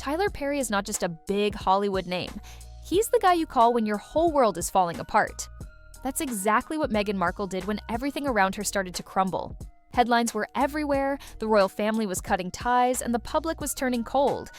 Tyler Perry is not just a big Hollywood name. He's the guy you call when your whole world is falling apart. That's exactly what Meghan Markle did when everything around her started to crumble. Headlines were everywhere, the royal family was cutting ties, and the public was turning cold.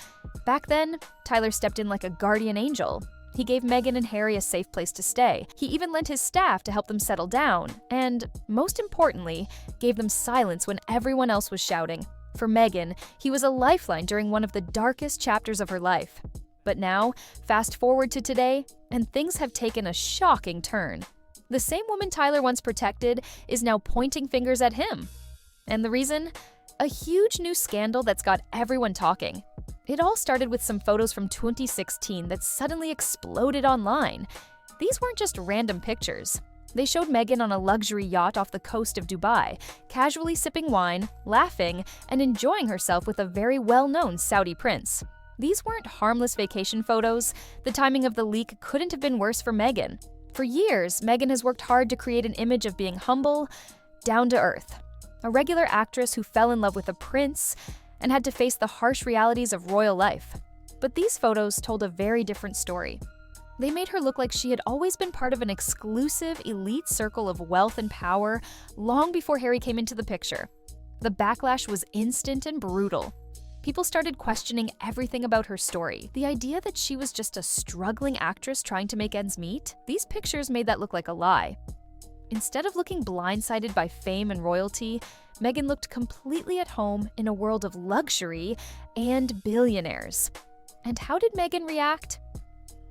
Back then, Tyler stepped in like a guardian angel. He gave Meghan and Harry a safe place to stay. He even lent his staff to help them settle down, and, most importantly, gave them silence when everyone else was shouting. For Meghan, he was a lifeline during one of the darkest chapters of her life. But now, fast forward to today, and things have taken a shocking turn. The same woman Tyler once protected is now pointing fingers at him. And the reason? A huge new scandal that's got everyone talking. It all started with some photos from 2016 that suddenly exploded online. These weren't just random pictures. They showed Meghan on a luxury yacht off the coast of Dubai, casually sipping wine, laughing, and enjoying herself with a very well-known Saudi prince. These weren't harmless vacation photos. The timing of the leak couldn't have been worse for Meghan. For years, Meghan has worked hard to create an image of being humble, down to earth. A regular actress who fell in love with a prince and had to face the harsh realities of royal life. But these photos told a very different story. They made her look like she had always been part of an exclusive, elite circle of wealth and power long before Harry came into the picture. The backlash was instant and brutal. People started questioning everything about her story. The idea that she was just a struggling actress trying to make ends meet, these pictures made that look like a lie. Instead of looking blindsided by fame and royalty, Meghan looked completely at home in a world of luxury and billionaires. And how did Meghan react?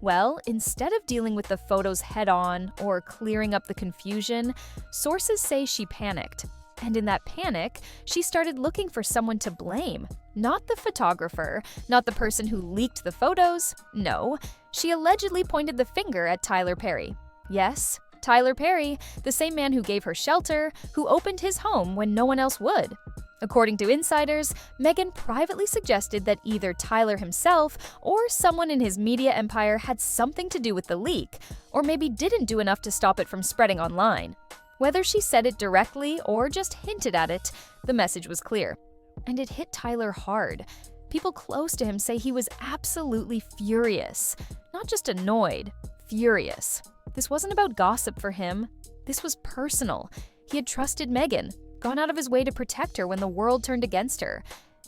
Well, instead of dealing with the photos head-on or clearing up the confusion, sources say she panicked. And in that panic, she started looking for someone to blame. Not the photographer, not the person who leaked the photos. No, she allegedly pointed the finger at Tyler Perry. Yes, Tyler Perry, the same man who gave her shelter, who opened his home when no one else would. According to insiders, Meghan privately suggested that either Tyler himself or someone in his media empire had something to do with the leak, or maybe didn't do enough to stop it from spreading online. Whether she said it directly or just hinted at it, the message was clear. And it hit Tyler hard. People close to him say he was absolutely furious. Not just annoyed, furious. This wasn't about gossip for him. This was personal. He had trusted Meghan, gone out of his way to protect her when the world turned against her.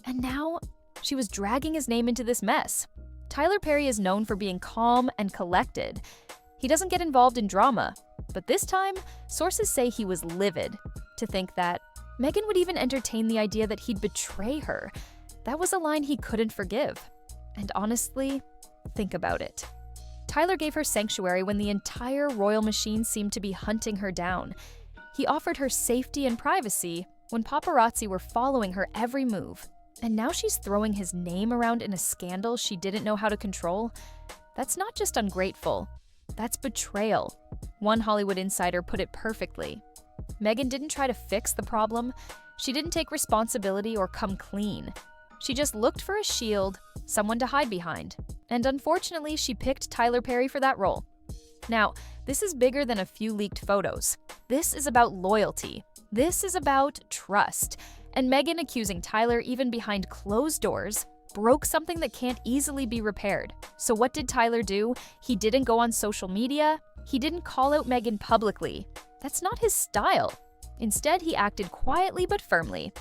And now, she was dragging his name into this mess. Tyler Perry is known for being calm and collected. He doesn't get involved in drama. But this time, sources say he was livid. To think that Meghan would even entertain the idea that he'd betray her. That was a line he couldn't forgive. And honestly, think about it. Tyler gave her sanctuary when the entire royal machine seemed to be hunting her down. He offered her safety and privacy when paparazzi were following her every move. And now she's throwing his name around in a scandal she didn't know how to control. That's not just ungrateful. That's betrayal. One Hollywood insider put it perfectly. Meghan didn't try to fix the problem. She didn't take responsibility or come clean. She just looked for a shield, someone to hide behind. And unfortunately, she picked Tyler Perry for that role. Now, this is bigger than a few leaked photos. This is about loyalty. This is about trust. And Meghan accusing Tyler even behind closed doors broke something that can't easily be repaired. So what did Tyler do? He didn't go on social media. He didn't call out Meghan publicly. That's not his style. Instead, he acted quietly but firmly.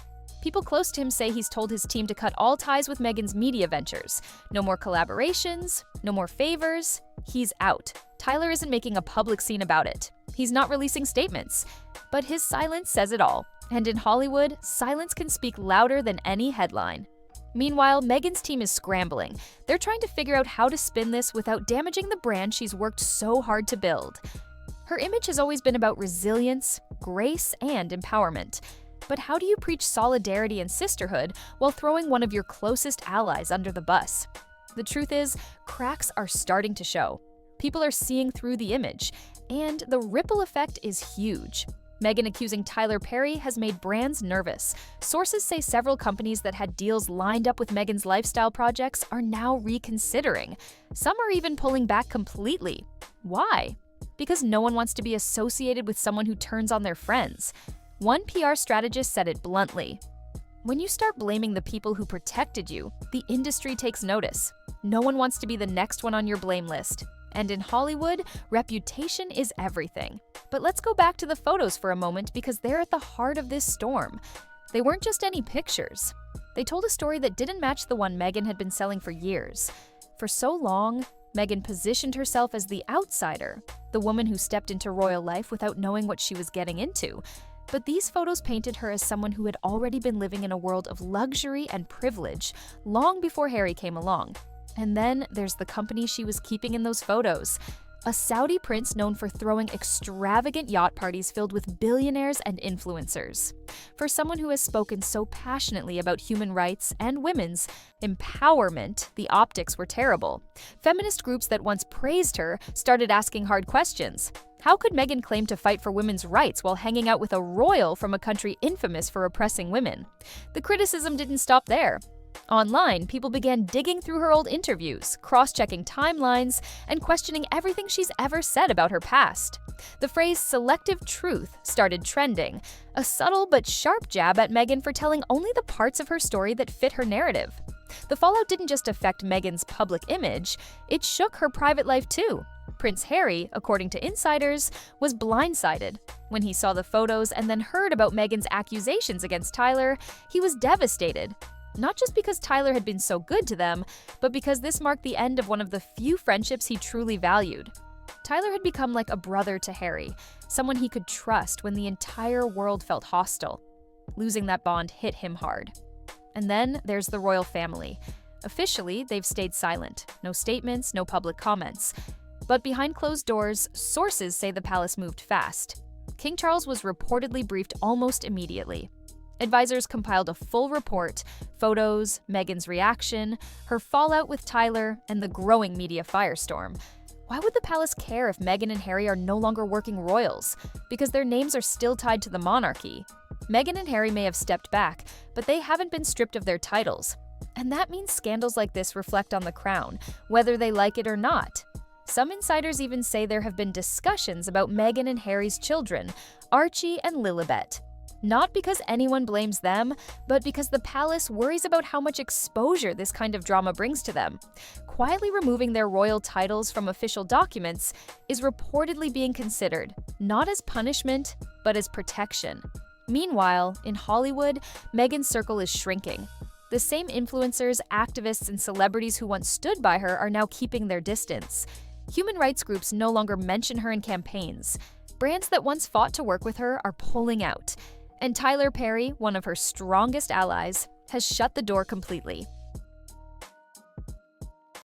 People close to him say he's told his team to cut all ties with Meghan's media ventures. No more collaborations, no more favors. He's out. Tyler isn't making a public scene about it. He's not releasing statements. But his silence says it all. And in Hollywood, silence can speak louder than any headline. Meanwhile, Meghan's team is scrambling. They're trying to figure out how to spin this without damaging the brand she's worked so hard to build. Her image has always been about resilience, grace, and empowerment. But how do you preach solidarity and sisterhood while throwing one of your closest allies under the bus? The truth is, cracks are starting to show. People are seeing through the image, and the ripple effect is huge. Meghan accusing Tyler Perry has made brands nervous. Sources say several companies that had deals lined up with Meghan's lifestyle projects are now reconsidering. Some are even pulling back completely. Why? Because no one wants to be associated with someone who turns on their friends. One PR strategist said it bluntly. When you start blaming the people who protected you, the industry takes notice. No one wants to be the next one on your blame list. And in Hollywood, reputation is everything. But let's go back to the photos for a moment because they're at the heart of this storm. They weren't just any pictures. They told a story that didn't match the one Meghan had been selling for years. For so long, Meghan positioned herself as the outsider, the woman who stepped into royal life without knowing what she was getting into. But these photos painted her as someone who had already been living in a world of luxury and privilege long before Harry came along. And then there's the company she was keeping in those photos. A Saudi prince known for throwing extravagant yacht parties filled with billionaires and influencers. For someone who has spoken so passionately about human rights and women's empowerment, the optics were terrible. Feminist groups that once praised her started asking hard questions. How could Meghan claim to fight for women's rights while hanging out with a royal from a country infamous for oppressing women? The criticism didn't stop there. Online, people began digging through her old interviews, cross-checking timelines, and questioning everything she's ever said about her past. The phrase selective truth started trending, a subtle but sharp jab at Meghan for telling only the parts of her story that fit her narrative. The fallout didn't just affect Meghan's public image, it shook her private life too. Prince Harry, according to insiders, was blindsided. When he saw the photos and then heard about Meghan's accusations against Tyler, he was devastated. Not just because Tyler had been so good to them, but because this marked the end of one of the few friendships he truly valued. Tyler had become like a brother to Harry, someone he could trust when the entire world felt hostile. Losing that bond hit him hard. And then there's the royal family. Officially, they've stayed silent. No statements, no public comments. But behind closed doors, sources say the palace moved fast. King Charles was reportedly briefed almost immediately. Advisors compiled a full report, photos, Meghan's reaction, her fallout with Tyler, and the growing media firestorm. Why would the palace care if Meghan and Harry are no longer working royals? Because their names are still tied to the monarchy. Meghan and Harry may have stepped back, but they haven't been stripped of their titles. And that means scandals like this reflect on the crown, whether they like it or not. Some insiders even say there have been discussions about Meghan and Harry's children, Archie and Lilibet. Not because anyone blames them, but because the palace worries about how much exposure this kind of drama brings to them. Quietly removing their royal titles from official documents is reportedly being considered, not as punishment, but as protection. Meanwhile, in Hollywood, Meghan's circle is shrinking. The same influencers, activists, and celebrities who once stood by her are now keeping their distance. Human rights groups no longer mention her in campaigns. Brands that once fought to work with her are pulling out. And Tyler Perry, one of her strongest allies, has shut the door completely.